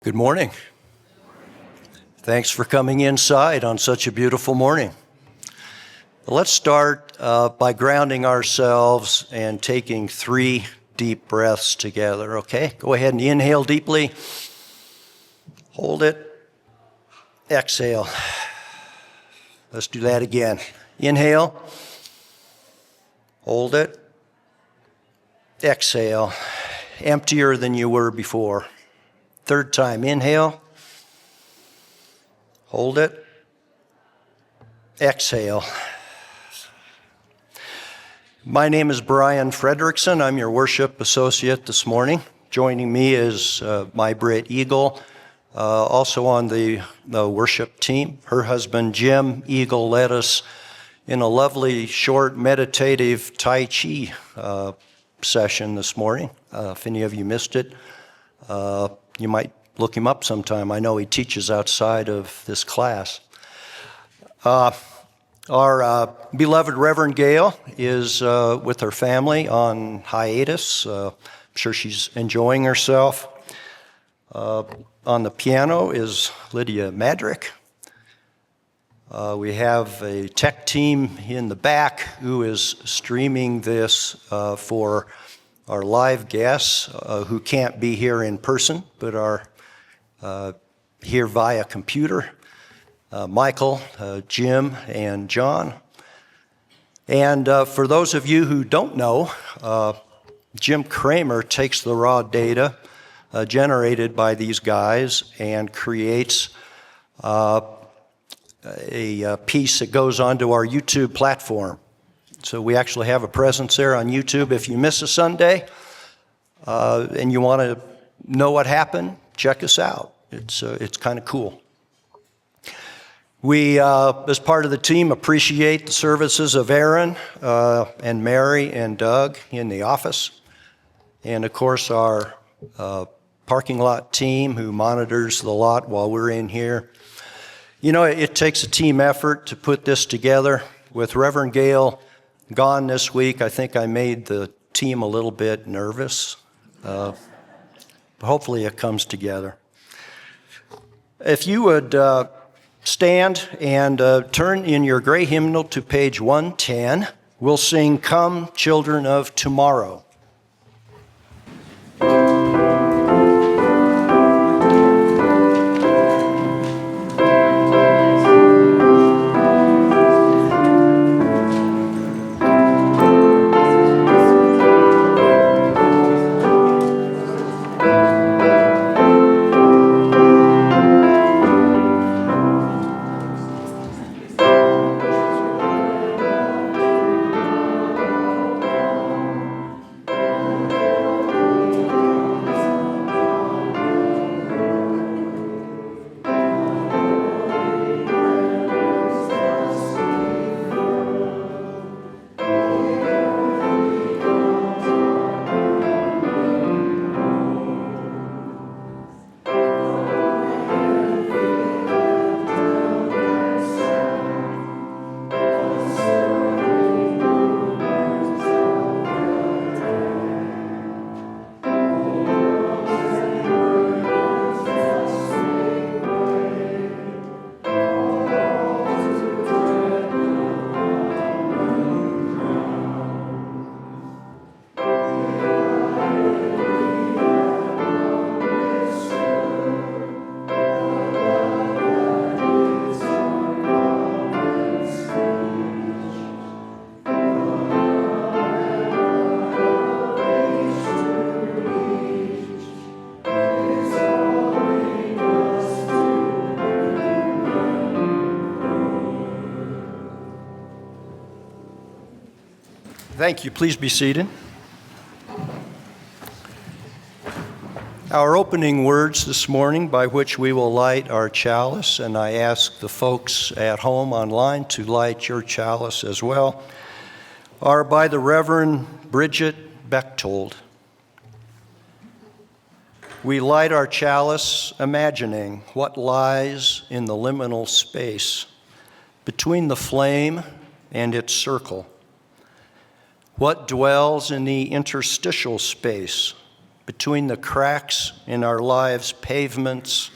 Good morning. Thanks for coming inside on such a beautiful morning. Let's start by grounding ourselves and taking 3 deep breaths together, okay? Go ahead and inhale deeply. Hold it. Exhale. Let's do that again. Inhale. Hold it. Exhale. Emptier than you were before. 3rd time, inhale, hold it, exhale. My name is Brian Frederickson. I'm your worship associate this morning. Joining me is my Britt Eagle, also on the worship team. Her husband, Jim Eagle, led us in a lovely, short, meditative Tai Chi session this morning. If any of you missed it, you might look him up sometime. I know he teaches outside of this class. Our beloved Reverend Gail is with her family on hiatus. I'm sure she's enjoying herself. On the piano is Lydia Madrick. We have a tech team in the back who is streaming this for our live guests who can't be here in person but are here via computer. Michael, Jim, and John. And for those of you who don't know, Jim Kramer takes the raw data generated by these guys and creates a piece that goes onto our YouTube platform. So we actually have a presence there on YouTube. If you miss a Sunday and you want to know what happened, check us out. It's kind of cool. We, as part of the team, appreciate the services of Aaron and Mary and Doug in the office. And, of course, our parking lot team who monitors the lot while we're in here. You know, it takes a team effort to put this together. With Reverend Gail gone this week, I think I made the team a little bit nervous. Hopefully it comes together. If you would stand and turn in your gray hymnal to page 110, we'll sing "Come, Children of Tomorrow." Thank you. Please be seated. Our opening words this morning by which we will light our chalice, and I ask the folks at home online to light your chalice as well, are by the Reverend Bridget Bechtold. We light our chalice imagining what lies in the liminal space between the flame and its circle. What dwells in the interstitial space between the cracks in our lives' pavements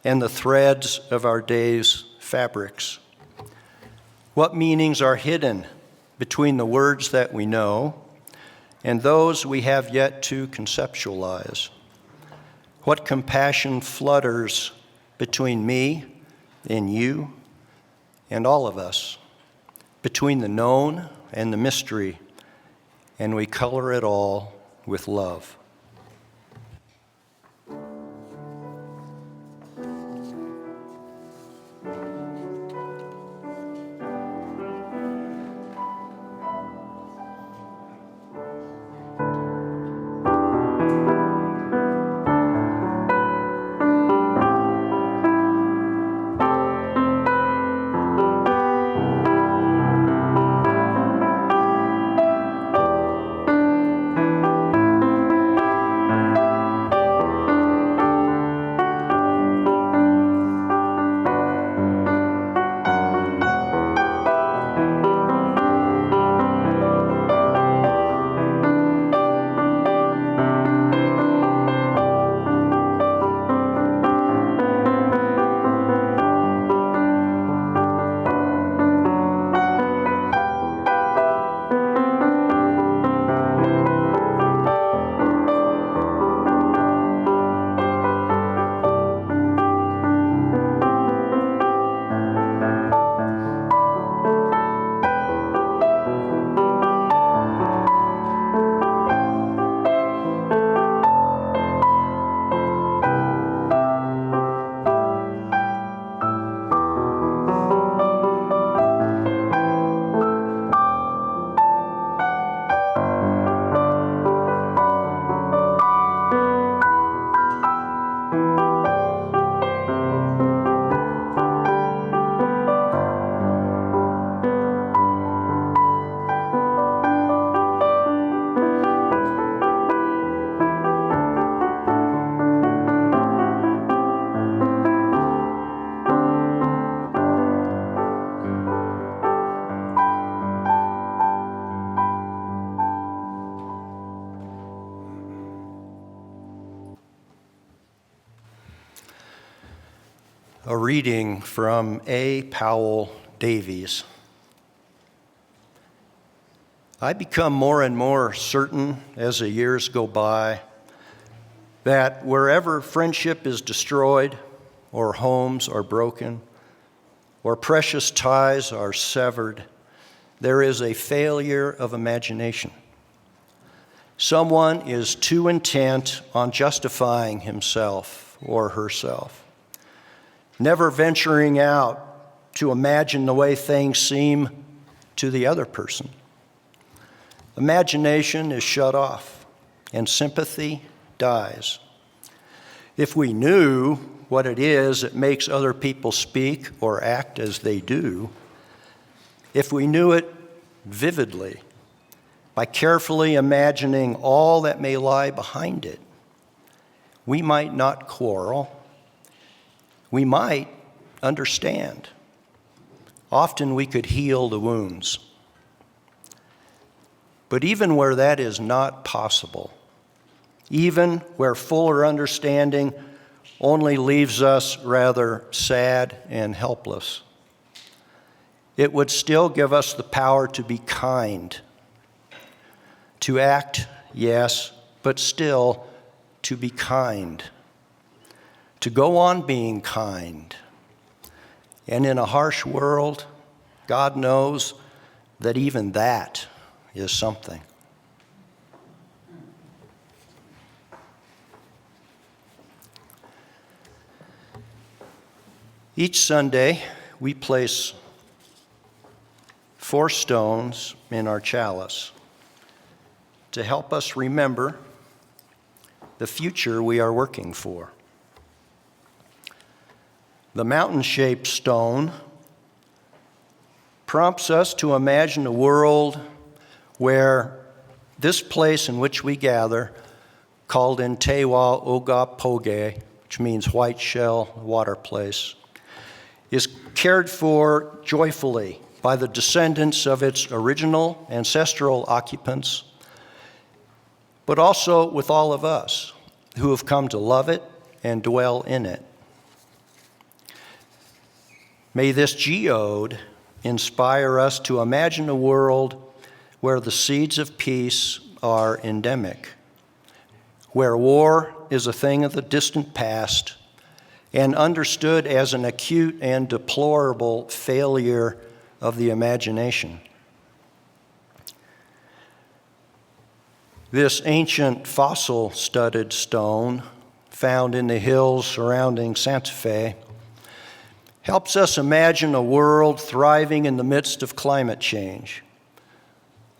and the threads of our days' fabrics? What meanings are hidden between the words that we know and those we have yet to conceptualize? What compassion flutters between me and you and all of us, between the known and the mystery, and we color it all with love. A reading from A. Powell Davies. I become more and more certain as the years go by that wherever friendship is destroyed, or homes are broken, or precious ties are severed, there is a failure of imagination. Someone is too intent on justifying himself or herself, never venturing out to imagine the way things seem to the other person. Imagination is shut off, and sympathy dies. If we knew what it is that makes other people speak or act as they do, if we knew it vividly, by carefully imagining all that may lie behind it, we might not quarrel. We might understand. Often we could heal the wounds. But even where that is not possible, even where fuller understanding only leaves us rather sad and helpless, it would still give us the power to be kind, to act, yes, but still to be kind, to go on being kind. And in a harsh world, God knows that even that is something. Each Sunday, we place 4 stones in our chalice to help us remember the future we are working for. The mountain-shaped stone prompts us to imagine a world where this place in which we gather, called in Tewa Ogapoge, which means white shell water place, is cared for joyfully by the descendants of its original ancestral occupants, but also with all of us who have come to love it and dwell in it. May this geode inspire us to imagine a world where the seeds of peace are endemic, where war is a thing of the distant past and understood as an acute and deplorable failure of the imagination. This ancient fossil-studded stone found in the hills surrounding Santa Fe helps us imagine a world thriving in the midst of climate change,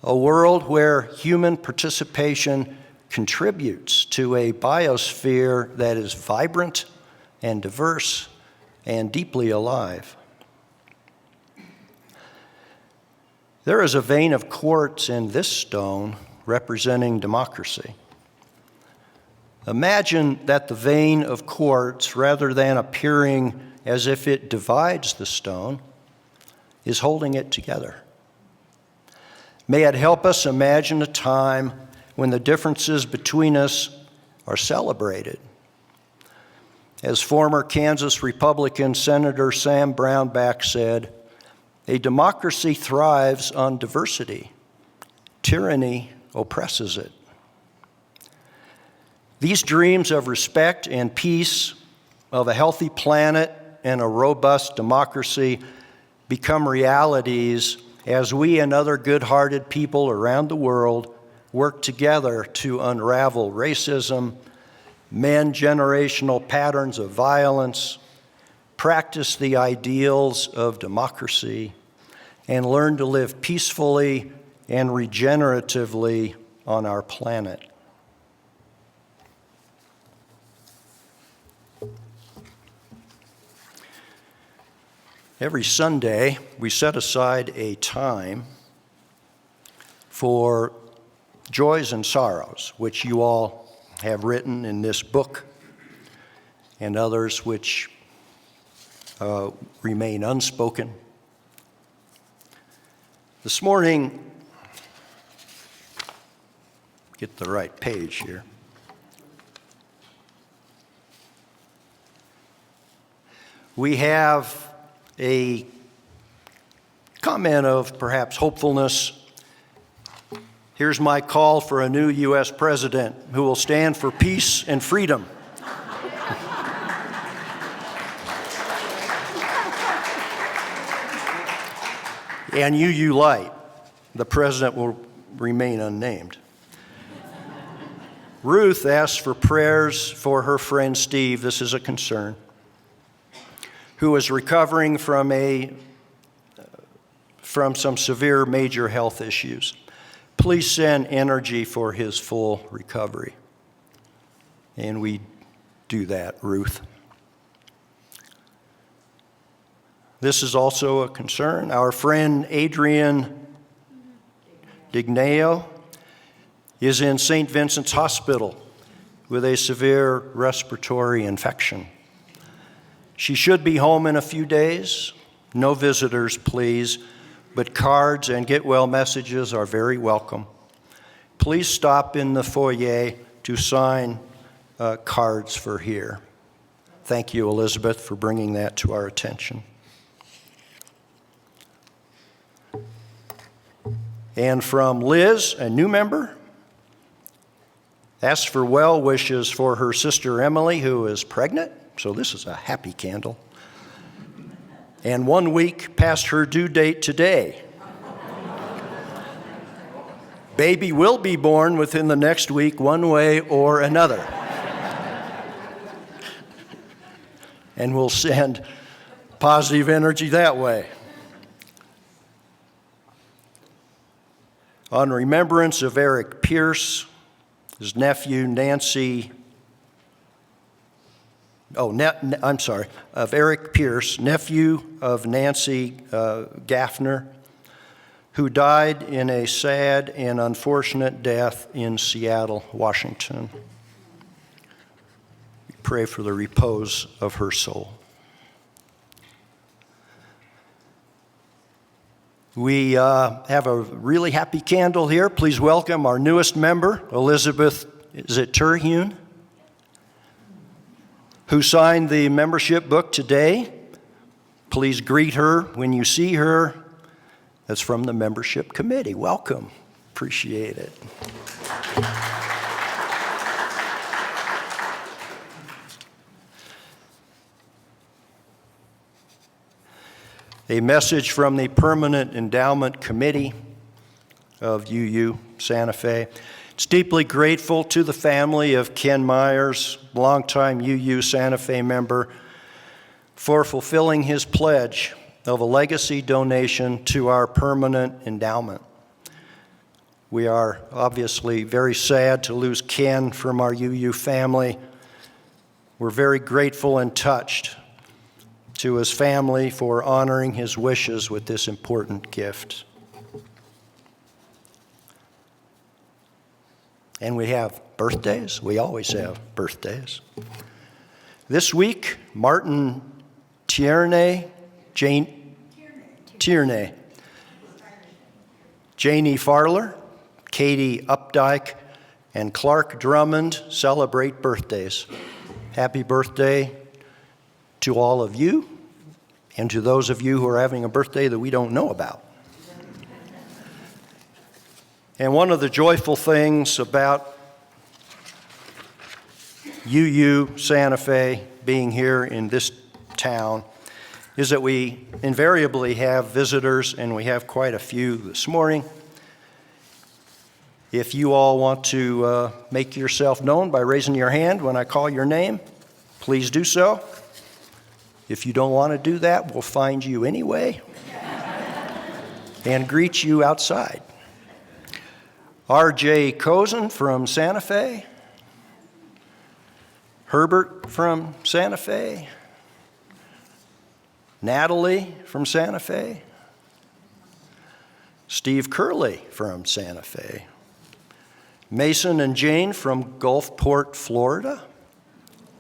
a world where human participation contributes to a biosphere that is vibrant and diverse and deeply alive. There is a vein of quartz in this stone representing democracy. Imagine that the vein of quartz, rather than appearing as if it divides the stone, is holding it together. May it help us imagine a time when the differences between us are celebrated. As former Kansas Republican Senator Sam Brownback said, "A democracy thrives on diversity. Tyranny oppresses it." These dreams of respect and peace, of a healthy planet and a robust democracy become realities as we and other good-hearted people around the world work together to unravel racism, mend generational patterns of violence, practice the ideals of democracy, and learn to live peacefully and regeneratively on our planet. Every Sunday, we set aside a time for joys and sorrows, which you all have written in this book, and others which remain unspoken. This morning, get the right page here. We have a comment of perhaps hopefulness. Here's my call for a new U.S. president who will stand for peace and freedom. And UU Light, the president will remain unnamed. Ruth asks for prayers for her friend Steve. This is a concern, who is recovering from some severe major health issues. Please send energy for his full recovery. And we do that, Ruth. This is also a concern. Our friend Adrian Digneo is in St. Vincent's Hospital with a severe respiratory infection. She should be home in a few days. No visitors, please, but cards and get well messages are very welcome. Please stop in the foyer to sign cards for here. Thank you, Elizabeth, for bringing that to our attention. And from Liz, a new member, asks for well wishes for her sister Emily, who is pregnant. So this is a happy candle. And 1 week past her due date today. Baby will be born within the next week, one way or another. And we'll send positive energy that way. On remembrance of Eric Pierce, his nephew Nancy, of Eric Pierce, nephew of Nancy Gaffner, who died in a sad and unfortunate death in Seattle, Washington. We pray for the repose of her soul. We have a really happy candle here. Please welcome our newest member, Elizabeth, is it Terhune, who signed the membership book today. Please greet her when you see her. That's from the membership committee. Welcome. Appreciate it. A message from the Permanent Endowment Committee of UU Santa Fe. It's deeply grateful to the family of Ken Myers, longtime UU Santa Fe member, for fulfilling his pledge of a legacy donation to our permanent endowment. We are obviously very sad to lose Ken from our UU family. We're very grateful and touched to his family for honoring his wishes with this important gift. And we have birthdays. We always have birthdays. This week, Martin Tierney, Tierney, Janie Farler, Katie Updike, and Clark Drummond celebrate birthdays. Happy birthday to all of you and to those of you who are having a birthday that we don't know about. And one of the joyful things about UU Santa Fe being here in this town is that we invariably have visitors, and we have quite a few this morning. If you all want to make yourself known by raising your hand when I call your name, please do so. If you don't want to do that, we'll find you anyway and greet you outside. R.J. Cozen from Santa Fe. Herbert from Santa Fe. Natalie from Santa Fe. Steve Curley from Santa Fe. Mason and Jane from Gulfport, Florida,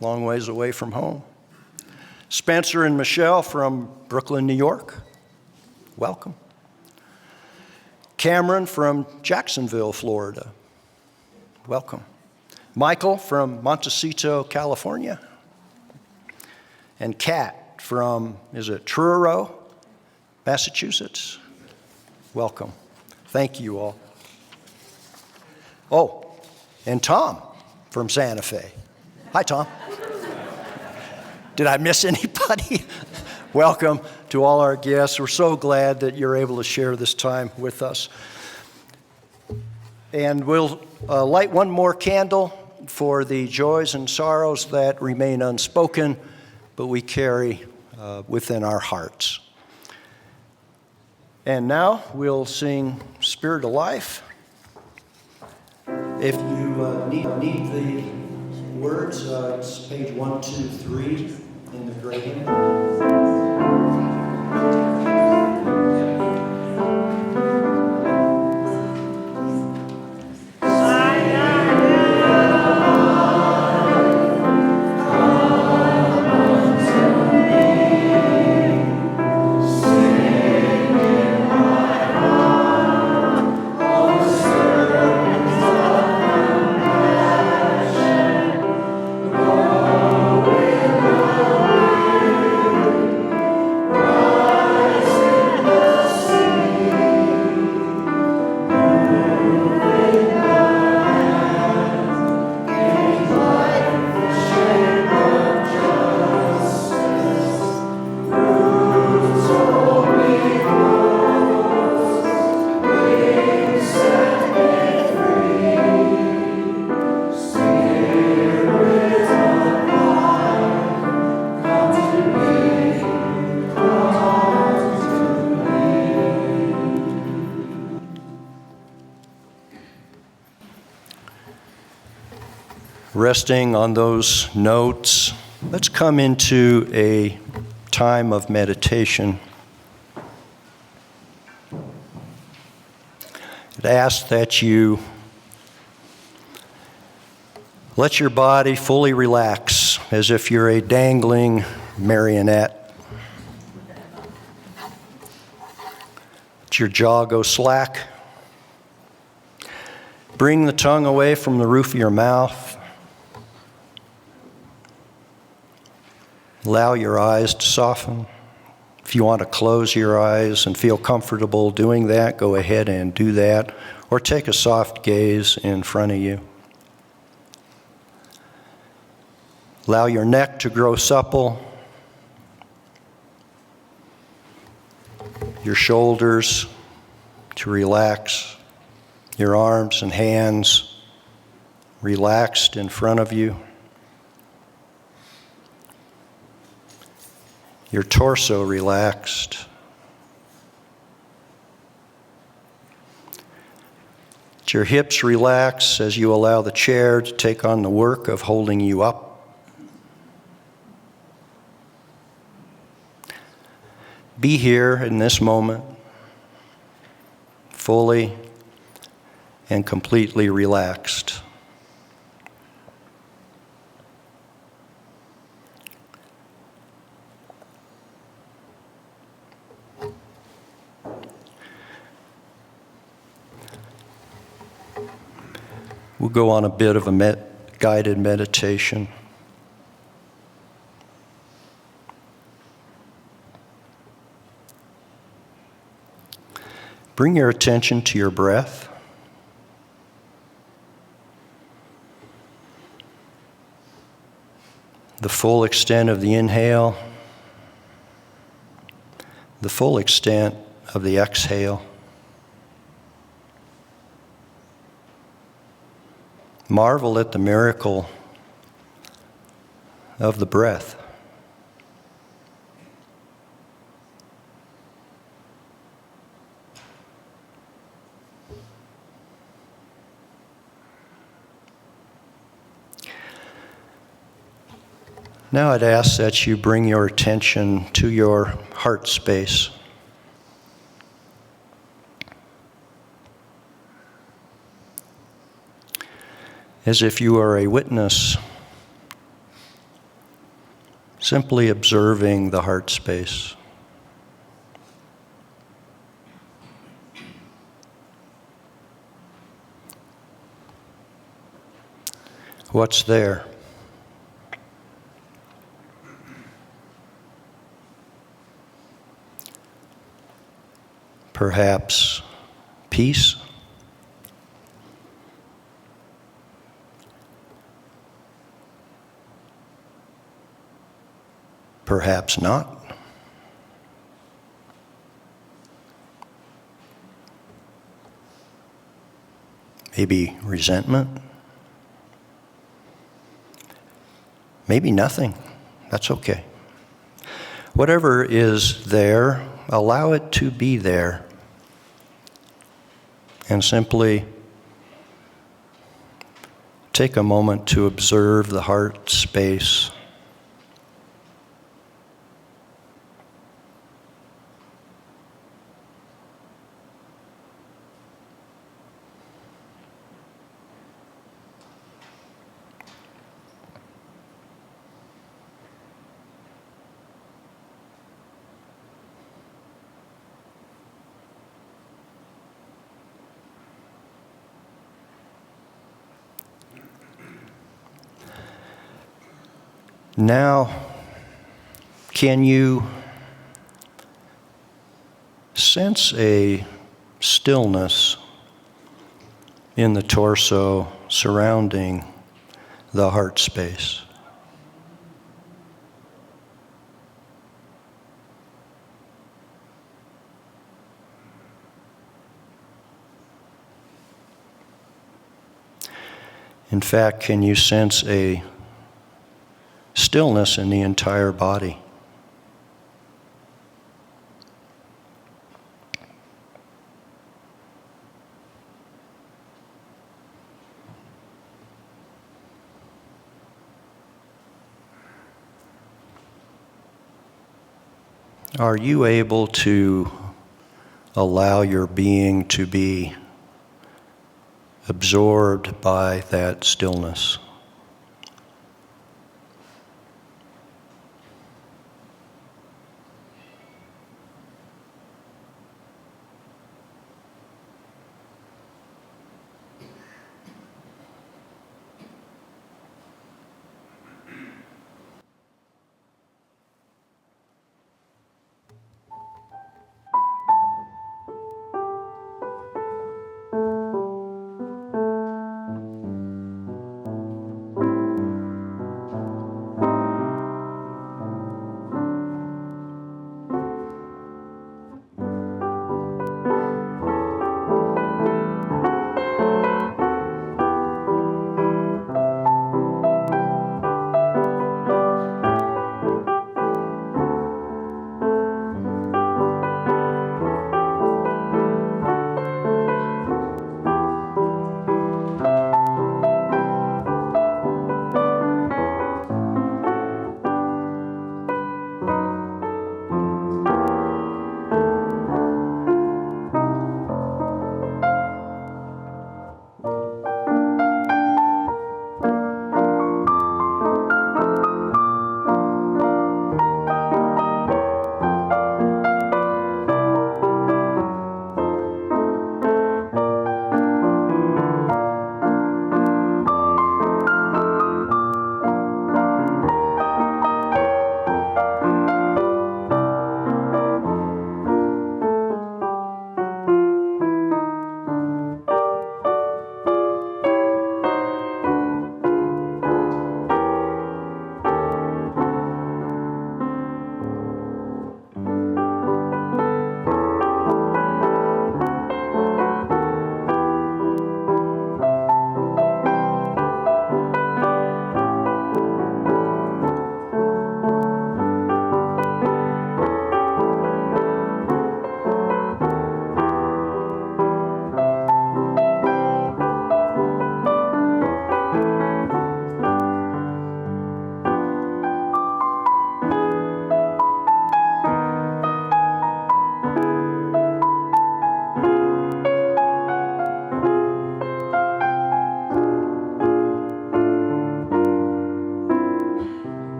long ways away from home. Spencer and Michelle from Brooklyn, New York, welcome. Cameron from Jacksonville, Florida, welcome. Michael from Montecito, California. And Kat from, is it Truro, Massachusetts? Welcome. Thank you all. Oh, and Tom from Santa Fe. Hi, Tom. Did I miss anybody? Welcome to all our guests. We're so glad that you're able to share this time with us. And we'll light one more candle for the joys and sorrows that remain unspoken, but we carry within our hearts. And now we'll sing Spirit of Life. If you need the words, it's page 123 in the grading. Resting on those notes, let's come into a time of meditation. I'd ask that you let your body fully relax as if you're a dangling marionette. Let your jaw go slack. Bring the tongue away from the roof of your mouth. Allow your eyes to soften. If you want to close your eyes and feel comfortable doing that, go ahead and do that. Or take a soft gaze in front of you. Allow your neck to grow supple. Your shoulders to relax. Your arms and hands relaxed in front of you. Your torso relaxed. Let your hips relax as you allow the chair to take on the work of holding you up. Be here in this moment, fully and completely relaxed. We'll go on a bit of a guided meditation. Bring your attention to your breath. The full extent of the inhale, the full extent of the exhale. Marvel at the miracle of the breath. Now I'd ask that you bring your attention to your heart space. As if you are a witness, simply observing the heart space. What's there? Perhaps peace. Perhaps not. Maybe resentment. Maybe nothing. That's okay. Whatever is there, allow it to be there. And simply take a moment to observe the heart space. Now, can you sense a stillness in the torso surrounding the heart space? In fact, can you sense a stillness in the entire body? Are you able to allow your being to be absorbed by that stillness?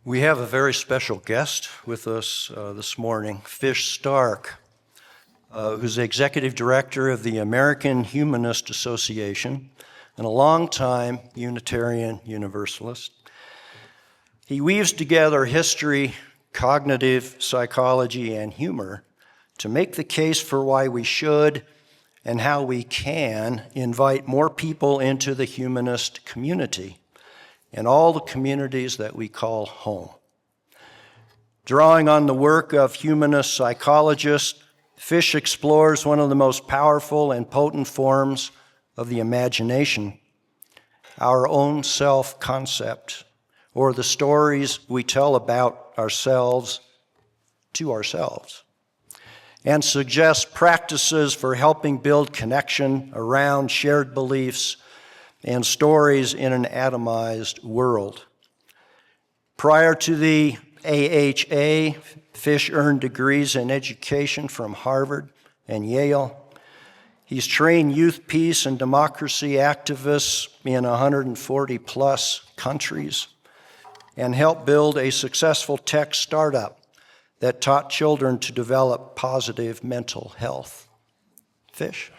We have a very special guest with us this morning, Fish Stark, who's the executive director of the American Humanist Association and a longtime Unitarian Universalist. He weaves together history, cognitive psychology, and humor to make the case for why we should and how we can invite more people into the humanist community and all the communities that we call home. Drawing on the work of humanist psychologists, Fish explores one of the most powerful and potent forms of the imagination, our own self-concept, or the stories we tell about ourselves to ourselves, and suggests practices for helping build connection around shared beliefs and stories in an atomized world. Prior to the AHA, Fish earned degrees in education from Harvard and Yale. He's trained youth peace and democracy activists in 140 plus countries and helped build a successful tech startup that taught children to develop positive mental health. Fish.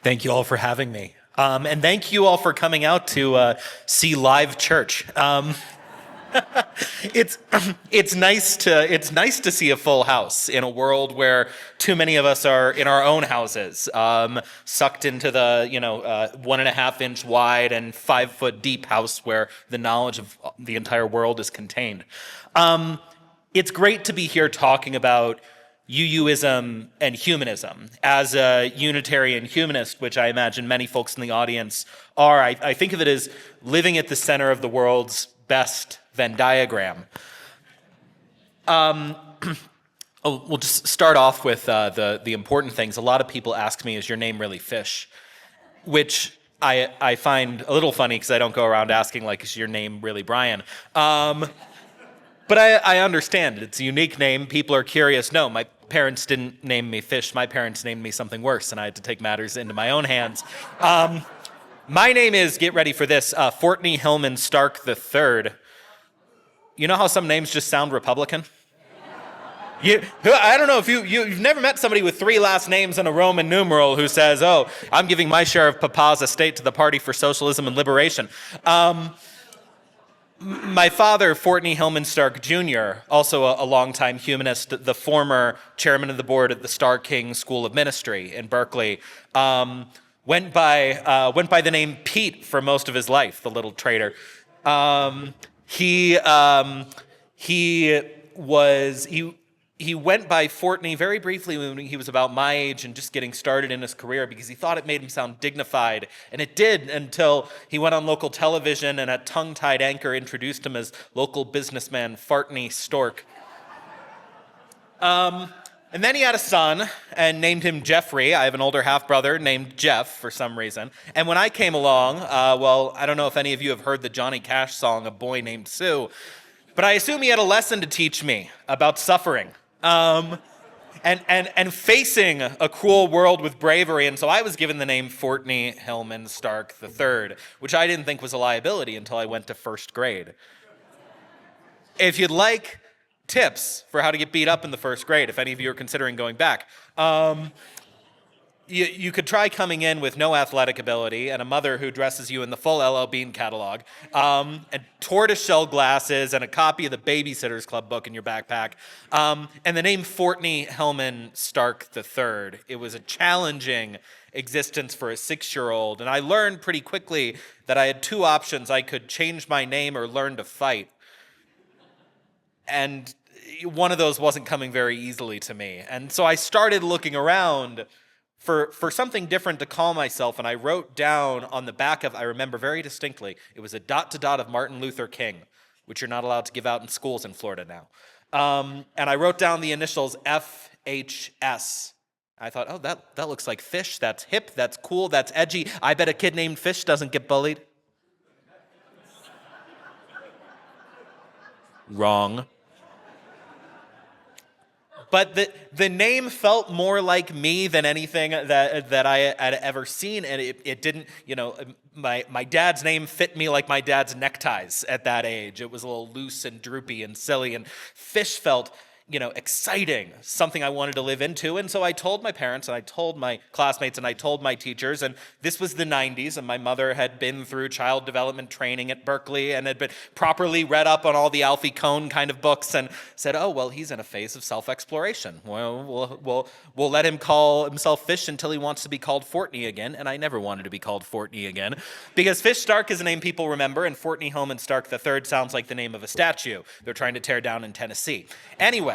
Thank you all for having me. And thank you all for coming out to see live church. It's nice to see a full house in a world where too many of us are in our own houses, sucked into the 1.5 inch wide and 5 foot deep house where the knowledge of the entire world is contained. It's great to be here talking about UUism and humanism. As a Unitarian humanist, which I imagine many folks in the audience are, I think of it as living at the center of the world's best Venn diagram. We'll just start off with the important things. A lot of people ask me, is your name really Fish? Which I find a little funny because I don't go around asking, like, is your name really Brian? But I understand. It's a unique name. People are curious. No, my parents didn't name me Fish. My parents named me something worse, and I had to take matters into my own hands. My name is, get ready for this, Fortney Hillman Stark III. You know how some names just sound Republican? I don't know if you've never met somebody with 3 last names and a Roman numeral who says, oh, I'm giving my share of Papa's estate to the Party for Socialism and Liberation. My father, Fortney Hillman Stark Jr., also a longtime humanist, the former chairman of the board at the Starr King School of Ministry in Berkeley, went by the name Pete for most of his life, the little traitor. He went by Fortney very briefly when he was about my age and just getting started in his career because he thought it made him sound dignified. And it did until he went on local television and a tongue-tied anchor introduced him as local businessman Fartney Stork. And then he had a son and named him Jeffrey. I have an older half-brother named Jeff for some reason. And when I came along, I don't know if any of you have heard the Johnny Cash song, A Boy Named Sue, but I assume he had a lesson to teach me about suffering. And facing a cruel world with bravery. And so I was given the name Fortney Hillman Stark III, which I didn't think was a liability until I went to first grade. If you'd like tips for how to get beat up in the first grade, if any of you are considering going back, you could try coming in with no athletic ability and a mother who dresses you in the full L.L. Bean catalog, and tortoiseshell glasses and a copy of the Babysitter's Club book in your backpack, and the name Fortney Hillman Stark III. It was a challenging existence for a 6-year-old, and I learned pretty quickly that I had 2 options. I could change my name or learn to fight. And one of those wasn't coming very easily to me. And so I started looking around for something different to call myself, and I wrote down on the back of, I remember very distinctly, it was a dot to dot of Martin Luther King, which you're not allowed to give out in schools in Florida now. And I wrote down the initials FHS. I thought, oh, that looks like Fish. That's hip, that's cool, that's edgy. I bet a kid named Fish doesn't get bullied. Wrong. but the name felt more like me than anything that I had ever seen, and it didn't, my dad's name fit me like my dad's neckties at that age. It was a little loose and droopy and silly, and Fish felt exciting, something I wanted to live into. And so I told my parents, and I told my classmates, and I told my teachers, and this was the 90s, and my mother had been through child development training at Berkeley and had been properly read up on all the Alfie Kohn kind of books, and said, oh, well, he's in a phase of self-exploration. Well, we'll let him call himself Fish until he wants to be called Fortney again, and I never wanted to be called Fortney again, because Fish Stark is a name people remember, and Fortney Holman Stark III sounds like the name of a statue they're trying to tear down in Tennessee. Anyway,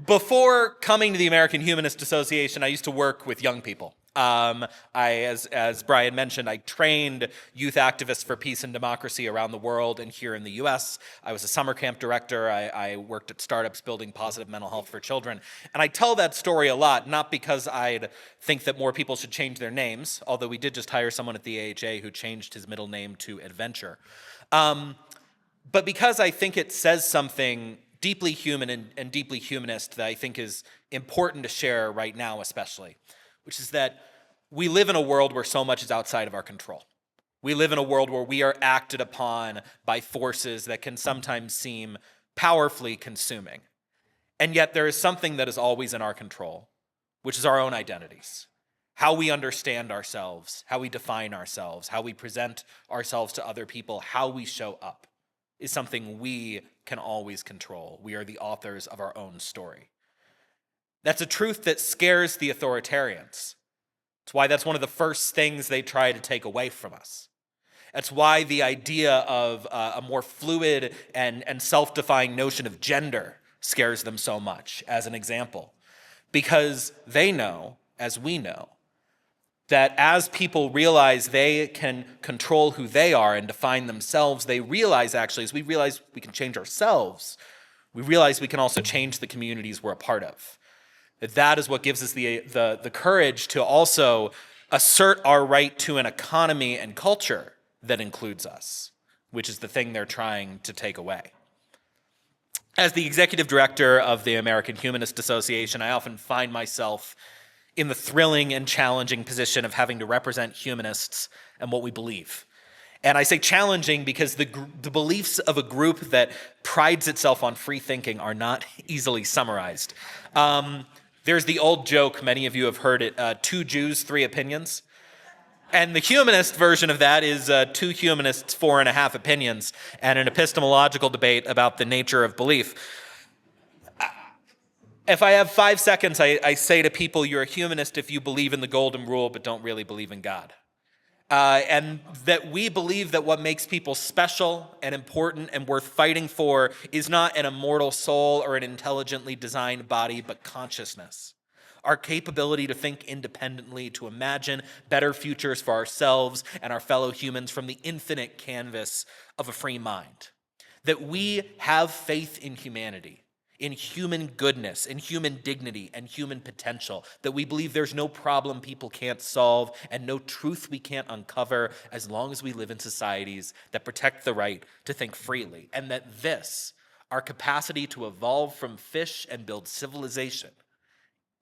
before coming to the American Humanist Association, I used to work with young people. As Brian mentioned, I trained youth activists for peace and democracy around the world and here in the US. I was a summer camp director. I worked at startups building positive mental health for children. And I tell that story a lot, not because I think that more people should change their names, although we did just hire someone at the AHA who changed his middle name to Adventure. But because I think it says something deeply human and deeply humanist that I think is important to share right now especially, which is that we live in a world where so much is outside of our control. We live in a world where we are acted upon by forces that can sometimes seem powerfully consuming. And yet there is something that is always in our control, which is our own identities. How we understand ourselves, how we define ourselves, how we present ourselves to other people, how we show up is something we can always control. We are the authors of our own story. That's a truth that scares the authoritarians. It's why that's one of the first things they try to take away from us. That's why the idea of a more fluid and self-defined notion of gender scares them so much, as an example. Because they know, as we know, that as people realize they can control who they are and define themselves, they realize actually, as we realize we can change ourselves, we realize we can also change the communities we're a part of. That is what gives us the courage to also assert our right to an economy and culture that includes us, which is the thing they're trying to take away. As the executive director of the American Humanist Association, I often find myself in the thrilling and challenging position of having to represent humanists and what we believe. And I say challenging because the beliefs of a group that prides itself on free thinking are not easily summarized. There's the old joke, many of you have heard it, 2 Jews, 3 opinions. And the humanist version of that is 2 humanists, 4.5 opinions, and an epistemological debate about the nature of belief. If I have 5 seconds, I say to people, you're a humanist if you believe in the golden rule but don't really believe in God. And that we believe that what makes people special and important and worth fighting for is not an immortal soul or an intelligently designed body, but consciousness. Our capability to think independently, to imagine better futures for ourselves and our fellow humans from the infinite canvas of a free mind. That we have faith in humanity, in human goodness, in human dignity, and human potential, that we believe there's no problem people can't solve and no truth we can't uncover as long as we live in societies that protect the right to think freely, and that this, our capacity to evolve from fish and build civilization,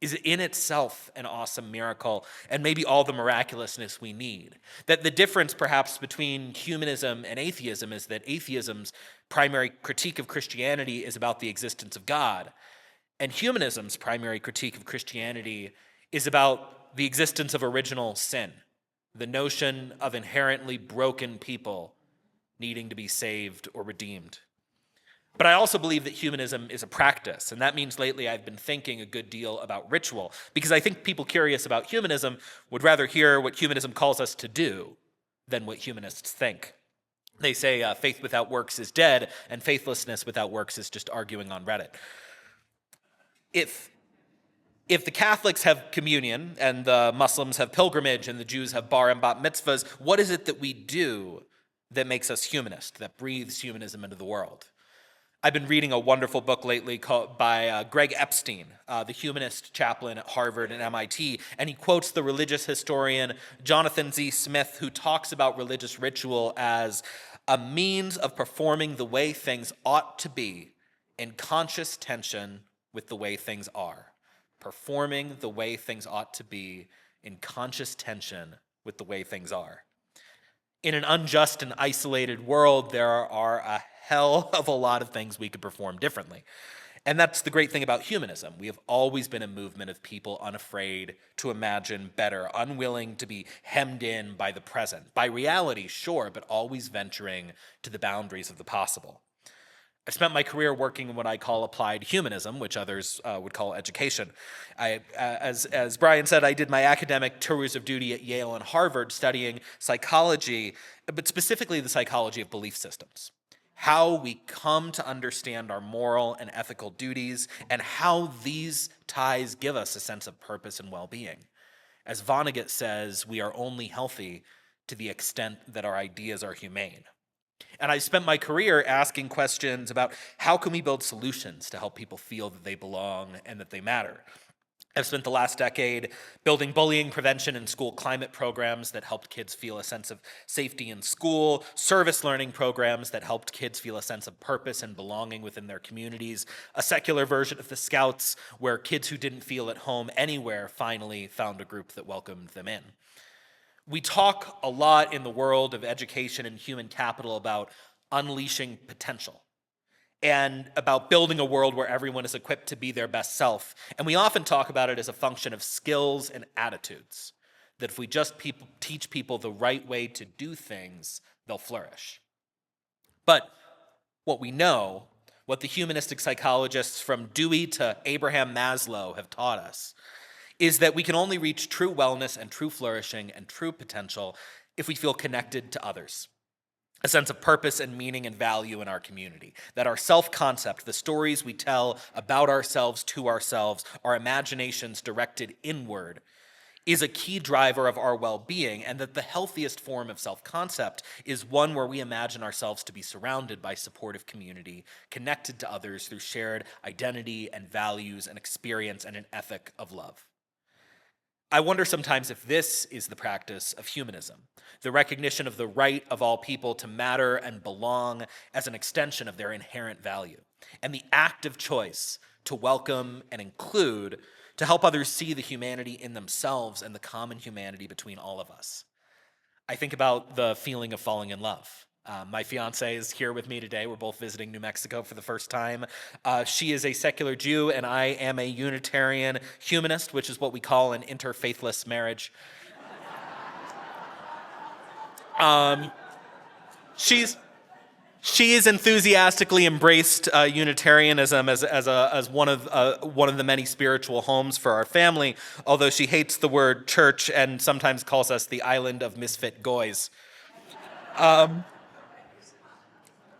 is in itself an awesome miracle and maybe all the miraculousness we need. That the difference perhaps between humanism and atheism is that atheism's primary critique of Christianity is about the existence of God, and humanism's primary critique of Christianity is about the existence of original sin, the notion of inherently broken people needing to be saved or redeemed. But I also believe that humanism is a practice, and that means lately I've been thinking a good deal about ritual, because I think people curious about humanism would rather hear what humanism calls us to do than what humanists think. They say faith without works is dead, and faithlessness without works is just arguing on Reddit. If the Catholics have communion, and the Muslims have pilgrimage, and the Jews have bar and bat mitzvahs, what is it that we do that makes us humanist, that breathes humanism into the world? I've been reading a wonderful book lately by Greg Epstein, the humanist chaplain at Harvard and MIT, and he quotes the religious historian Jonathan Z. Smith, who talks about religious ritual as a means of performing the way things ought to be in conscious tension with the way things are, performing the way things ought to be in conscious tension with the way things are. In an unjust and isolated world, there are a hell of a lot of things we could perform differently. And that's the great thing about humanism. We have always been a movement of people unafraid to imagine better, unwilling to be hemmed in by the present, by reality, sure, but always venturing to the boundaries of the possible. I spent my career working in what I call applied humanism, which others would call education. As Brian said, I did my academic tours of duty at Yale and Harvard studying psychology, but specifically the psychology of belief systems. How we come to understand our moral and ethical duties, and how these ties give us a sense of purpose and well-being. As Vonnegut says, we are only healthy to the extent that our ideas are humane. And I spent my career asking questions about how can we build solutions to help people feel that they belong and that they matter. I've spent the last decade building bullying prevention and school climate programs that helped kids feel a sense of safety in school, service learning programs that helped kids feel a sense of purpose and belonging within their communities, a secular version of the Scouts where kids who didn't feel at home anywhere finally found a group that welcomed them in. We talk a lot in the world of education and human capital about unleashing potential and about building a world where everyone is equipped to be their best self. And we often talk about it as a function of skills and attitudes, that if we just teach people the right way to do things, they'll flourish. But what we know, what the humanistic psychologists from Dewey to Abraham Maslow have taught us, is that we can only reach true wellness and true flourishing and true potential if we feel connected to others. A sense of purpose and meaning and value in our community. That our self-concept, the stories we tell about ourselves to ourselves, our imaginations directed inward, is a key driver of our well-being, and that the healthiest form of self-concept is one where we imagine ourselves to be surrounded by supportive community, connected to others through shared identity and values and experience and an ethic of love. I wonder sometimes if this is the practice of humanism, the recognition of the right of all people to matter and belong as an extension of their inherent value, and the active choice to welcome and include, to help others see the humanity in themselves and the common humanity between all of us. I think about the feeling of falling in love. My fiance is here with me today. We're both visiting New Mexico for the first time. She is a secular Jew, and I am a Unitarian humanist, which is what we call an interfaithless marriage. She has enthusiastically embraced Unitarianism as one of the many spiritual homes for our family, although she hates the word church and sometimes calls us the island of misfit goys.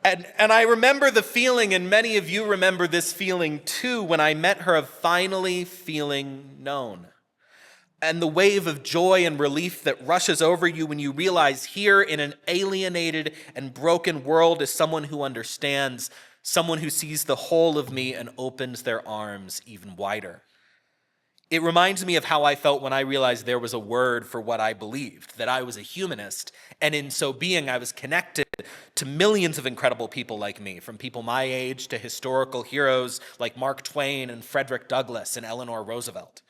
And I remember the feeling, and many of you remember this feeling too, when I met her, of finally feeling known. And the wave of joy and relief that rushes over you when you realize here in an alienated and broken world is someone who understands, someone who sees the whole of me and opens their arms even wider. It reminds me of how I felt when I realized there was a word for what I believed, that I was a humanist, and in so being, I was connected to millions of incredible people like me, from people my age to historical heroes like Mark Twain and Frederick Douglass and Eleanor Roosevelt.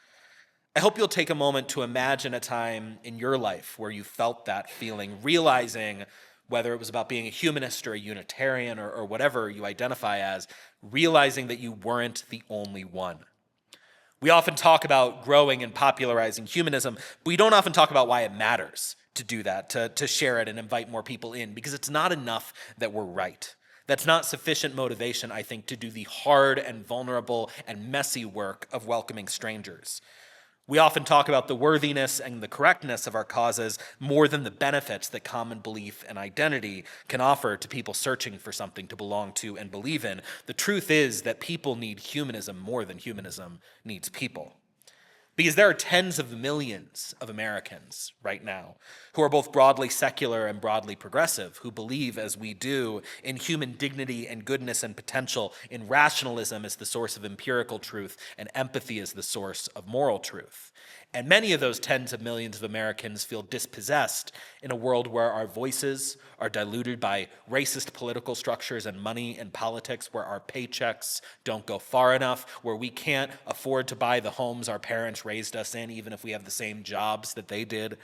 I hope you'll take a moment to imagine a time in your life where you felt that feeling, realizing, whether it was about being a humanist or a Unitarian or whatever you identify as, realizing that you weren't the only one. We often talk about growing and popularizing humanism, but we don't often talk about why it matters to do that, to share it and invite more people in, because it's not enough that we're right. That's not sufficient motivation, I think, to do the hard and vulnerable and messy work of welcoming strangers. We often talk about the worthiness and the correctness of our causes more than the benefits that common belief and identity can offer to people searching for something to belong to and believe in. The truth is that people need humanism more than humanism needs people. Because there are tens of millions of Americans right now who are both broadly secular and broadly progressive, who believe, as we do, in human dignity and goodness and potential, in rationalism as the source of empirical truth, and empathy as the source of moral truth. And many of those tens of millions of Americans feel dispossessed in a world where our voices are diluted by racist political structures and money and politics, where our paychecks don't go far enough, where we can't afford to buy the homes our parents raised us in, even if we have the same jobs that they did,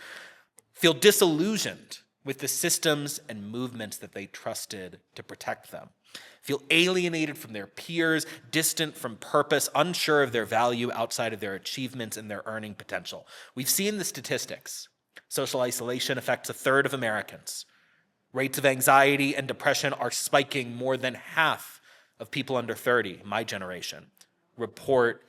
feel disillusioned with the systems and movements that they trusted to protect them, feel alienated from their peers, distant from purpose, unsure of their value outside of their achievements and their earning potential. We've seen the statistics. Social isolation affects a third of Americans. Rates of anxiety and depression are spiking. More than half of people under 30, my generation, report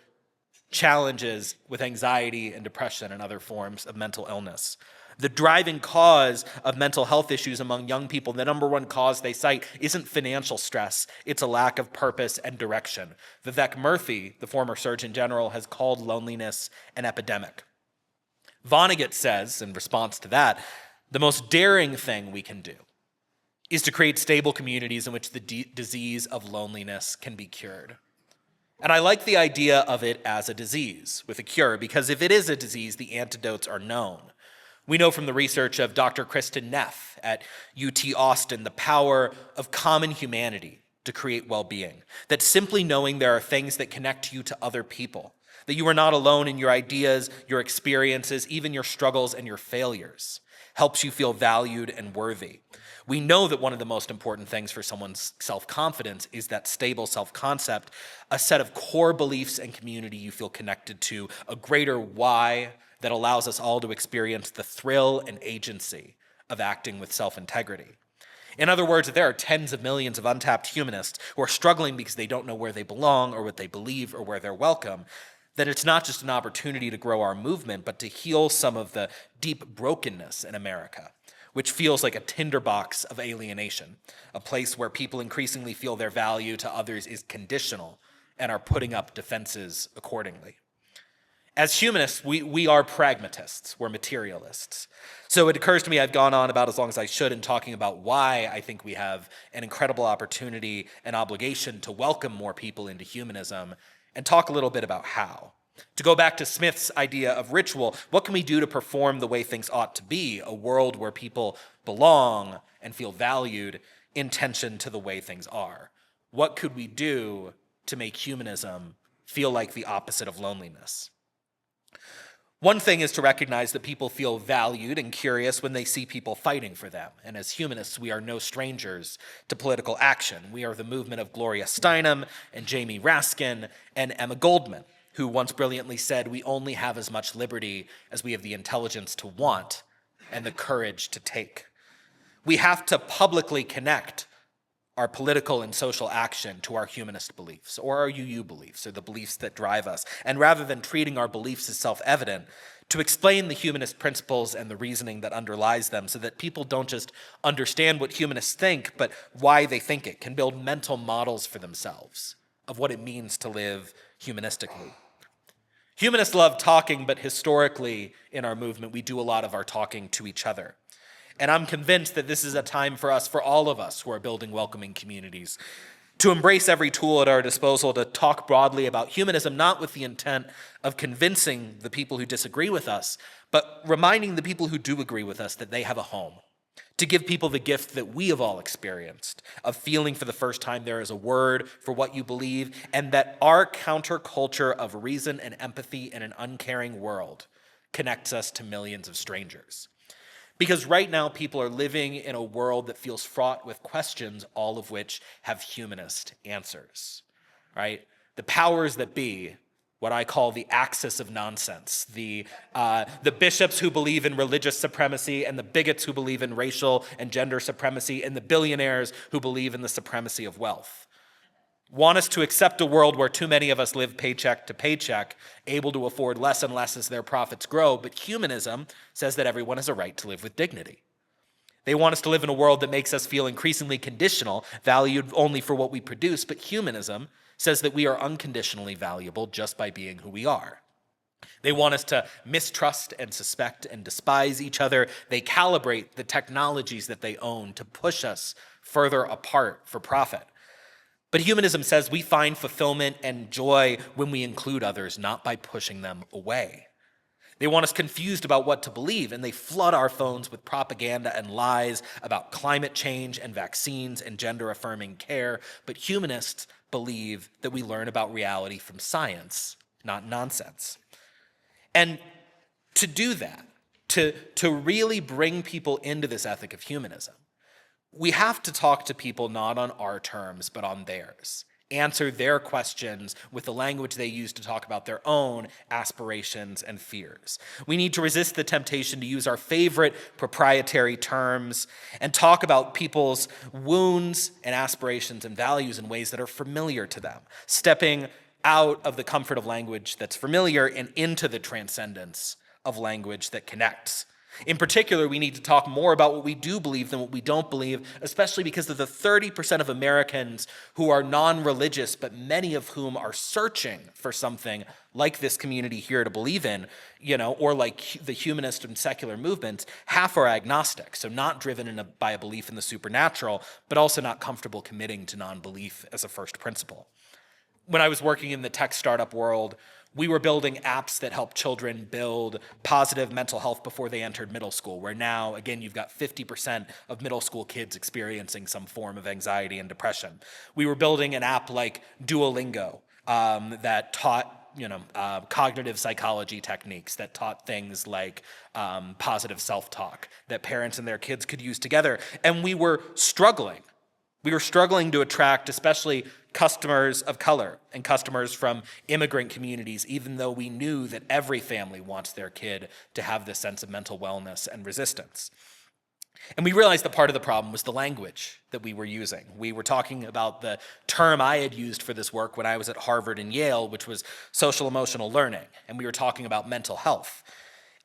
challenges with anxiety and depression and other forms of mental illness. The driving cause of mental health issues among young people, the number one cause they cite, isn't financial stress, it's a lack of purpose and direction. Vivek Murthy, the former Surgeon General, has called loneliness an epidemic. Vonnegut says, in response to that, the most daring thing we can do is to create stable communities in which the disease of loneliness can be cured. And I like the idea of it as a disease with a cure, because if it is a disease, the antidotes are known. We know from the research of Dr. Kristen Neff at UT Austin the power of common humanity to create well-being, that simply knowing there are things that connect you to other people, that you are not alone in your ideas, your experiences, even your struggles and your failures, helps you feel valued and worthy. We know that one of the most important things for someone's self-confidence is that stable self-concept, a set of core beliefs and community you feel connected to, a greater why that allows us all to experience the thrill and agency of acting with self-integrity. In other words, there are tens of millions of untapped humanists who are struggling because they don't know where they belong or what they believe or where they're welcome, that it's not just an opportunity to grow our movement, but to heal some of the deep brokenness in America, which feels like a tinderbox of alienation, a place where people increasingly feel their value to others is conditional and are putting up defenses accordingly. As humanists, we are pragmatists, we're materialists. So it occurs to me I've gone on about as long as I should in talking about why I think we have an incredible opportunity and obligation to welcome more people into humanism, and talk a little bit about how. To go back to Smith's idea of ritual, what can we do to perform the way things ought to be, a world where people belong and feel valued in tension to the way things are? What could we do to make humanism feel like the opposite of loneliness? One thing is to recognize that people feel valued and curious when they see people fighting for them. And as humanists, we are no strangers to political action. We are the movement of Gloria Steinem and Jamie Raskin and Emma Goldman, who once brilliantly said, "We only have as much liberty as we have the intelligence to want and the courage to take." We have to publicly connect our political and social action to our humanist beliefs, or our UU beliefs, or the beliefs that drive us. And rather than treating our beliefs as self-evident, to explain the humanist principles and the reasoning that underlies them so that people don't just understand what humanists think, but why they think it, can build mental models for themselves of what it means to live humanistically. Humanists love talking, but historically in our movement, we do a lot of our talking to each other. And I'm convinced that this is a time for us, for all of us who are building welcoming communities, to embrace every tool at our disposal to talk broadly about humanism, not with the intent of convincing the people who disagree with us, but reminding the people who do agree with us that they have a home. To give people the gift that we have all experienced, of feeling for the first time there is a word for what you believe, and that our counterculture of reason and empathy in an uncaring world connects us to millions of strangers. Because right now, people are living in a world that feels fraught with questions, all of which have humanist answers, right? The powers that be, what I call the axis of nonsense, the bishops who believe in religious supremacy and the bigots who believe in racial and gender supremacy and the billionaires who believe in the supremacy of wealth, want us to accept a world where too many of us live paycheck to paycheck, able to afford less and less as their profits grow, but humanism says that everyone has a right to live with dignity. They want us to live in a world that makes us feel increasingly conditional, valued only for what we produce, but humanism says that we are unconditionally valuable just by being who we are. They want us to mistrust and suspect and despise each other. They calibrate the technologies that they own to push us further apart for profit. But humanism says we find fulfillment and joy when we include others, not by pushing them away. They want us confused about what to believe, and they flood our phones with propaganda and lies about climate change and vaccines and gender-affirming care. But humanists believe that we learn about reality from science, not nonsense. And to do that, to really bring people into this ethic of humanism, we have to talk to people not on our terms, but on theirs. Answer their questions with the language they use to talk about their own aspirations and fears. We need to resist the temptation to use our favorite proprietary terms and talk about people's wounds and aspirations and values in ways that are familiar to them, stepping out of the comfort of language that's familiar and into the transcendence of language that connects. In particular, we need to talk more about what we do believe than what we don't believe, especially because of the 30% of Americans who are non-religious, but many of whom are searching for something like this community here to believe in, or like the humanist and secular movements. Half are agnostic, so not driven by a belief in the supernatural, but also not comfortable committing to non-belief as a first principle. When I was working in the tech startup world, we were building apps that help children build positive mental health before they entered middle school, where now, again, you've got 50% of middle school kids experiencing some form of anxiety and depression. We were building an app like Duolingo that taught cognitive psychology techniques, that taught things like positive self-talk that parents and their kids could use together. And we were struggling. We were struggling to attract especially customers of color and customers from immigrant communities, even though we knew that every family wants their kid to have this sense of mental wellness and resistance. And we realized that part of the problem was the language that we were using. We were talking about the term I had used for this work when I was at Harvard and Yale, which was social emotional learning, and we were talking about mental health.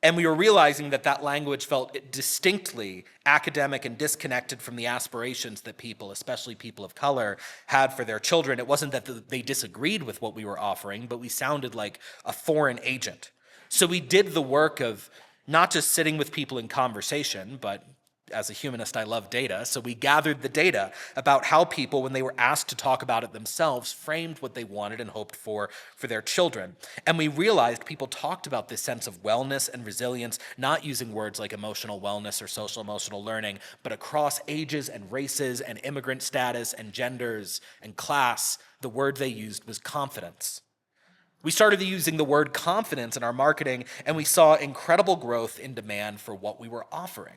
And we were realizing that that language felt distinctly academic and disconnected from the aspirations that people, especially people of color, had for their children. It wasn't that they disagreed with what we were offering, but we sounded like a foreign agent. So we did the work of not just sitting with people in conversation, but as a humanist, I love data. So we gathered the data about how people, when they were asked to talk about it themselves, framed what they wanted and hoped for their children. And we realized people talked about this sense of wellness and resilience, not using words like emotional wellness or social emotional learning, but across ages and races and immigrant status and genders and class, the word they used was confidence. We started using the word confidence in our marketing, and we saw incredible growth in demand for what we were offering.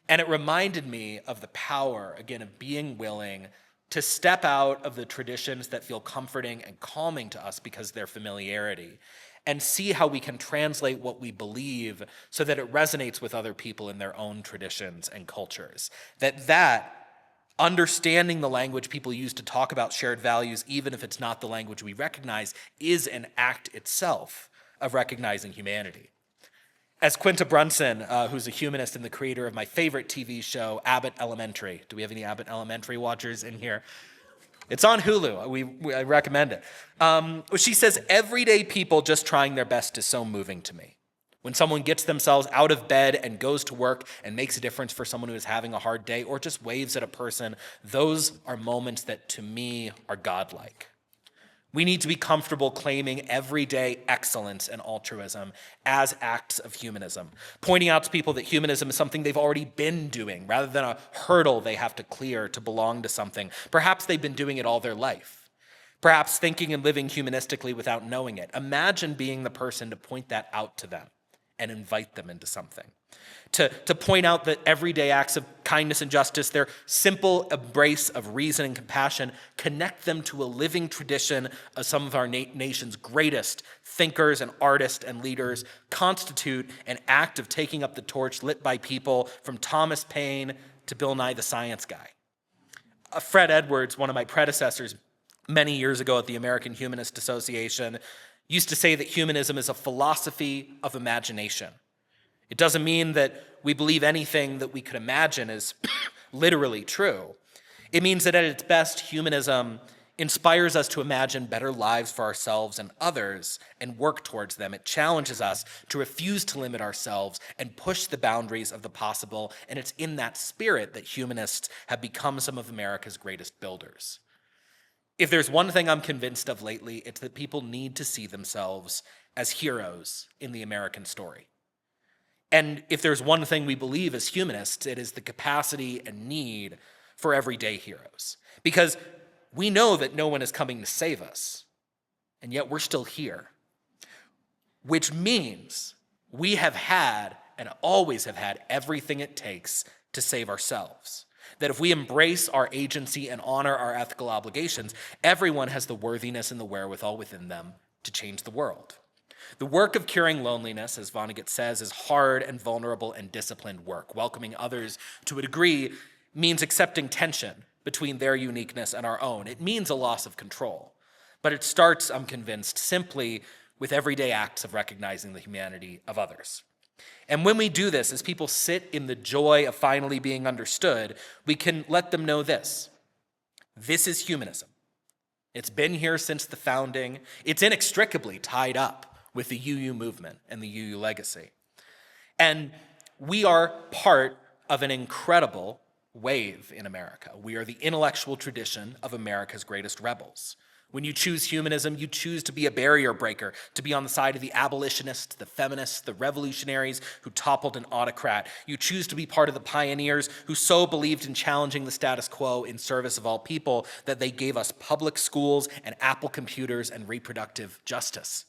And it reminded me of the power, again, of being willing to step out of the traditions that feel comforting and calming to us because of their familiarity, and see how we can translate what we believe so that it resonates with other people in their own traditions and cultures. That understanding the language people use to talk about shared values, even if it's not the language we recognize, is an act itself of recognizing humanity. As Quinta Brunson, who's a humanist and the creator of my favorite TV show, Abbott Elementary. Do we have any Abbott Elementary watchers in here? It's on Hulu. I recommend it. She says, everyday people just trying their best is so moving to me. When someone gets themselves out of bed and goes to work and makes a difference for someone who is having a hard day or just waves at a person, those are moments that to me are godlike. We need to be comfortable claiming everyday excellence and altruism as acts of humanism, pointing out to people that humanism is something they've already been doing rather than a hurdle they have to clear to belong to something. Perhaps they've been doing it all their life. Perhaps thinking and living humanistically without knowing it. Imagine being the person to point that out to them and invite them into something. To point out that everyday acts of kindness and justice, their simple embrace of reason and compassion, connect them to a living tradition of some of our nation's greatest thinkers and artists and leaders, constitute an act of taking up the torch lit by people from Thomas Paine to Bill Nye the Science Guy. Fred Edwards, one of my predecessors many years ago at the American Humanist Association, used to say that humanism is a philosophy of imagination. It doesn't mean that we believe anything that we could imagine is literally true. It means that at its best, humanism inspires us to imagine better lives for ourselves and others and work towards them. It challenges us to refuse to limit ourselves and push the boundaries of the possible. And it's in that spirit that humanists have become some of America's greatest builders. If there's one thing I'm convinced of lately, it's that people need to see themselves as heroes in the American story. And if there's one thing we believe as humanists, it is the capacity and need for everyday heroes. Because we know that no one is coming to save us, and yet we're still here. Which means we have had and always have had everything it takes to save ourselves. That if we embrace our agency and honor our ethical obligations, everyone has the worthiness and the wherewithal within them to change the world. The work of curing loneliness, as Vonnegut says, is hard and vulnerable and disciplined work. Welcoming others to a degree means accepting tension between their uniqueness and our own. It means a loss of control. But it starts, I'm convinced, simply with everyday acts of recognizing the humanity of others. And when we do this, as people sit in the joy of finally being understood, we can let them know this. This is humanism. It's been here since the founding. It's inextricably tied up with the UU movement and the UU legacy. And we are part of an incredible wave in America. We are the intellectual tradition of America's greatest rebels. When you choose humanism, you choose to be a barrier breaker, to be on the side of the abolitionists, the feminists, the revolutionaries who toppled an autocrat. You choose to be part of the pioneers who so believed in challenging the status quo in service of all people that they gave us public schools and Apple computers and reproductive justice.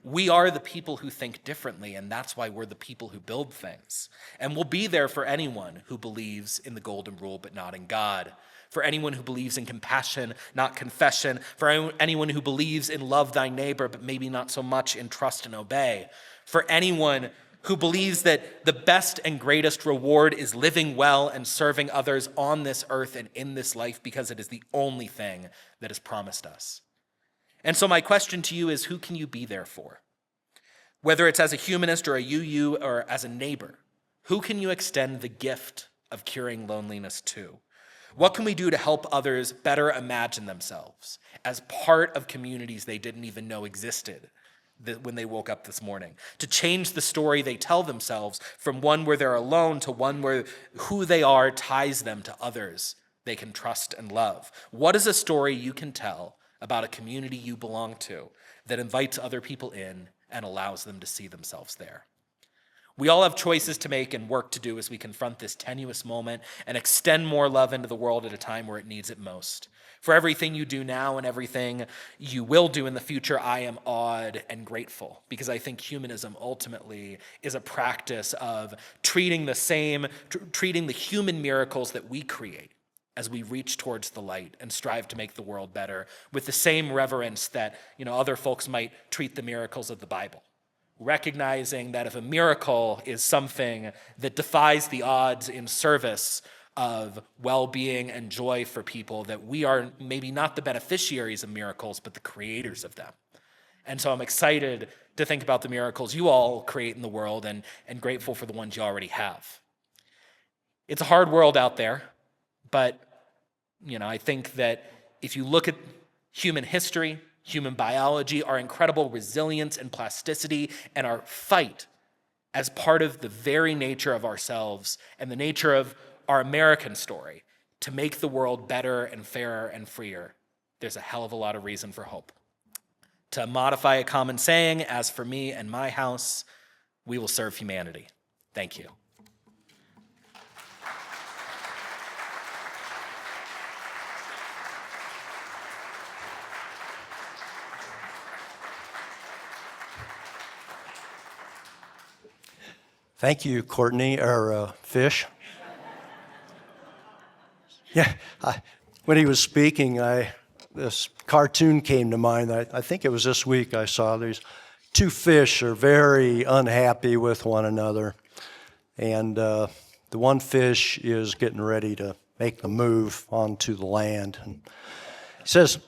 We are the people who think differently, and that's why we're the people who build things. And we'll be there for anyone who believes in the golden rule but not in God, for anyone who believes in compassion, not confession, for anyone who believes in love thy neighbor but maybe not so much in trust and obey, for anyone who believes that the best and greatest reward is living well and serving others on this earth and in this life because it is the only thing that is promised us. And so my question to you is, who can you be there for? Whether it's as a humanist or a UU or as a neighbor, who can you extend the gift of curing loneliness to? What can we do to help others better imagine themselves as part of communities they didn't even know existed when they woke up this morning? To change the story they tell themselves from one where they're alone to one where who they are ties them to others they can trust and love. What is a story you can tell about a community you belong to that invites other people in and allows them to see themselves there? We all have choices to make and work to do as we confront this tenuous moment and extend more love into the world at a time where it needs it most. For everything you do now and everything you will do in the future, I am awed and grateful, because I think humanism ultimately is a practice of treating the human miracles that we create as we reach towards the light and strive to make the world better with the same reverence that, other folks might treat the miracles of the Bible. Recognizing that if a miracle is something that defies the odds in service of well-being and joy for people, that we are maybe not the beneficiaries of miracles, but the creators of them. And so I'm excited to think about the miracles you all create in the world and grateful for the ones you already have. It's a hard world out there, but I think that if you look at human history, human biology, our incredible resilience and plasticity, and our fight as part of the very nature of ourselves and the nature of our American story to make the world better and fairer and freer, there's a hell of a lot of reason for hope. To modify a common saying, as for me and my house, we will serve humanity. Thank you. Thank you, Courtney, or Fish. Yeah, when he was speaking, this cartoon came to mind. I think it was this week I saw these two fish are very unhappy with one another. And the one fish is getting ready to make the move onto the land. And he says,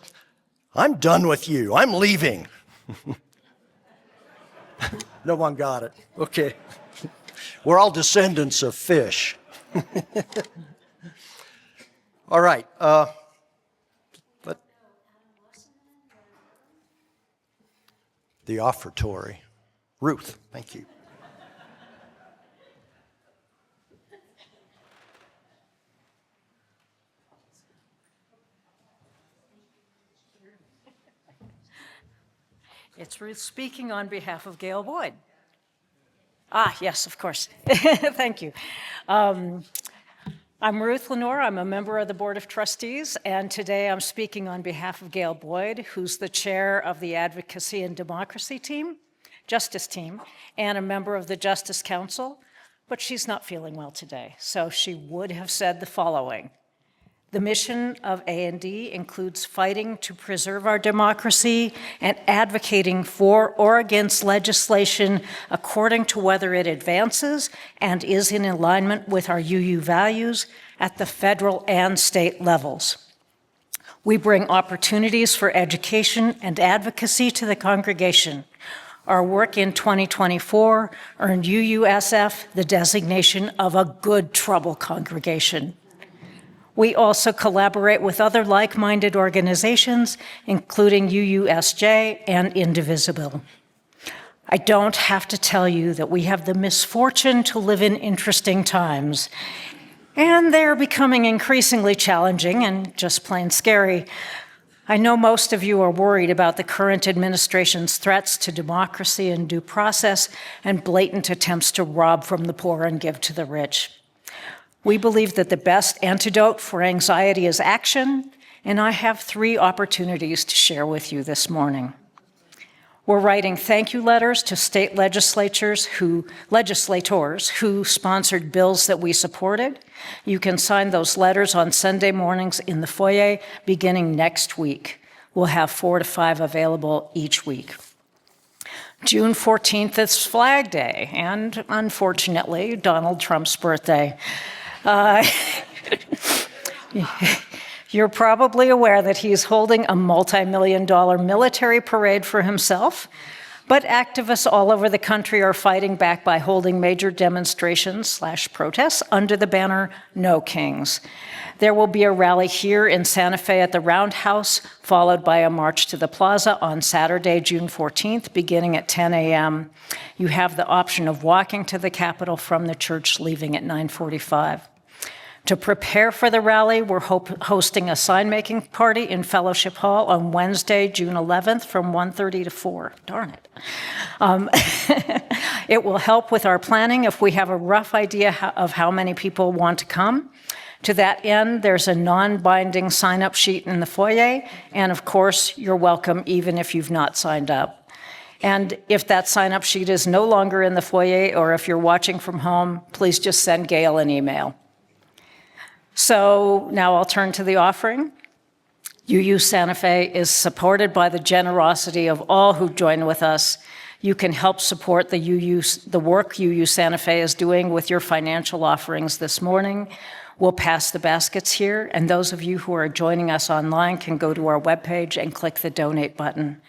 "I'm done with you. I'm leaving." No one got it. Okay. We're all descendants of fish. All right. the offertory. Ruth, thank you. It's Ruth speaking on behalf of Gail Boyd. Yes, of course. Thank you. I'm Ruth Lenore. I'm a member of the Board of Trustees, and today I'm speaking on behalf of Gail Boyd, who's the chair of the Advocacy and Democracy team, Justice team, and a member of the Justice Council, but she's not feeling well today, so she would have said the following. The mission of A&D includes fighting to preserve our democracy and advocating for or against legislation according to whether it advances and is in alignment with our UU values at the federal and state levels. We bring opportunities for education and advocacy to the congregation. Our work in 2024 earned UUSF the designation of a good trouble congregation. We also collaborate with other like-minded organizations, including UUSJ and Indivisible. I don't have to tell you that we have the misfortune to live in interesting times, and they're becoming increasingly challenging and just plain scary. I know most of you are worried about the current administration's threats to democracy and due process and blatant attempts to rob from the poor and give to the rich. We believe that the best antidote for anxiety is action, and I have 3 opportunities to share with you this morning. We're writing thank you letters to state legislators who sponsored bills that we supported. You can sign those letters on Sunday mornings in the foyer beginning next week. We'll have 4 to 5 available each week. June 14th is Flag Day, and unfortunately, Donald Trump's birthday. You're probably aware that he's holding a multi-million-dollar military parade for himself, but activists all over the country are fighting back by holding major demonstrations/protests under the banner No Kings. There will be a rally here in Santa Fe at the Roundhouse, followed by a march to the plaza on Saturday, June 14th, beginning at 10 a.m. You have the option of walking to the Capitol from the church, leaving at 9:45. To prepare for the rally, we're hosting a sign-making party in Fellowship Hall on Wednesday, June 11th from 1:30 to 4. Darn it. It will help with our planning if we have a rough idea of how many people want to come. To that end, there's a non-binding sign-up sheet in the foyer, and of course, you're welcome even if you've not signed up. And if that sign-up sheet is no longer in the foyer, or if you're watching from home, please just send Gail an email. So now I'll turn to the offering. UU Santa Fe is supported by the generosity of all who join with us. You can help support the work UU Santa Fe is doing with your financial offerings this morning. We'll pass the baskets here, and those of you who are joining us online can go to our webpage and click the donate button.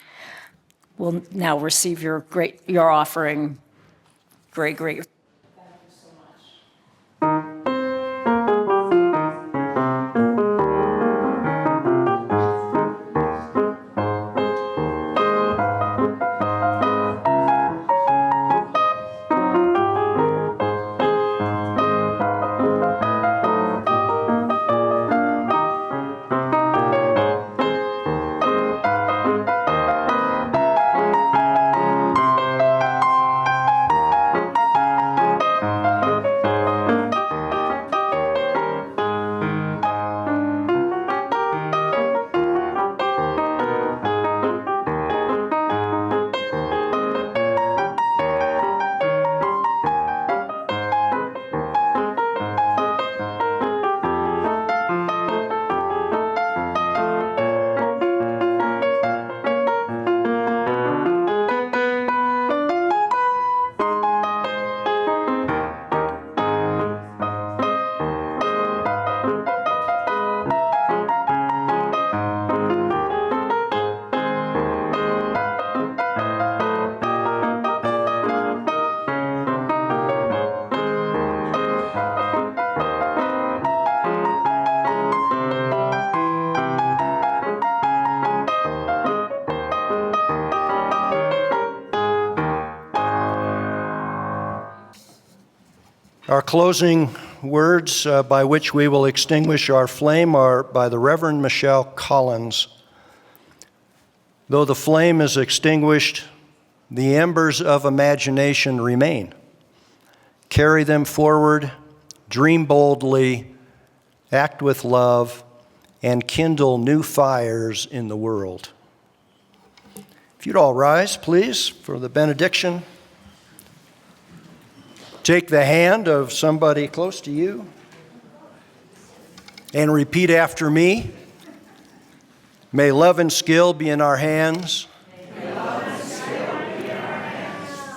We'll now receive your offering. Great. Our closing words by which we will extinguish our flame are by the Reverend Michelle Collins. Though the flame is extinguished, the embers of imagination remain. Carry them forward, dream boldly, act with love, and kindle new fires in the world. If you'd all rise, please, for the benediction. Take the hand of somebody close to you and repeat after me. May love and skill be in our hands.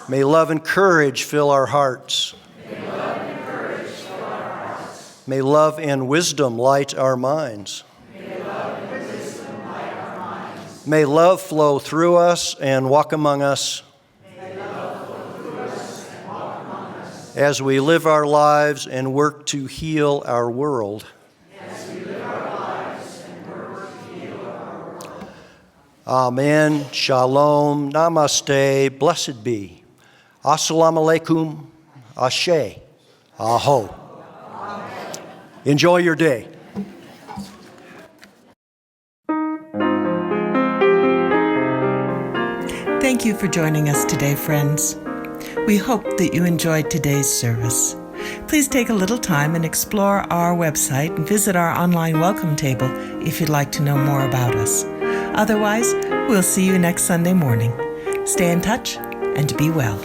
May love and courage fill our hearts. May love and wisdom light our minds. May love flow through us and walk among us. As we live our lives and work to heal our world. Amen. Shalom. Namaste. Blessed be. Assalamu alaikum. Ashe. Aho. Enjoy your day. Thank you for joining us today, friends. We hope that you enjoyed today's service. Please take a little time and explore our website and visit our online welcome table if you'd like to know more about us. Otherwise, we'll see you next Sunday morning. Stay in touch and be well.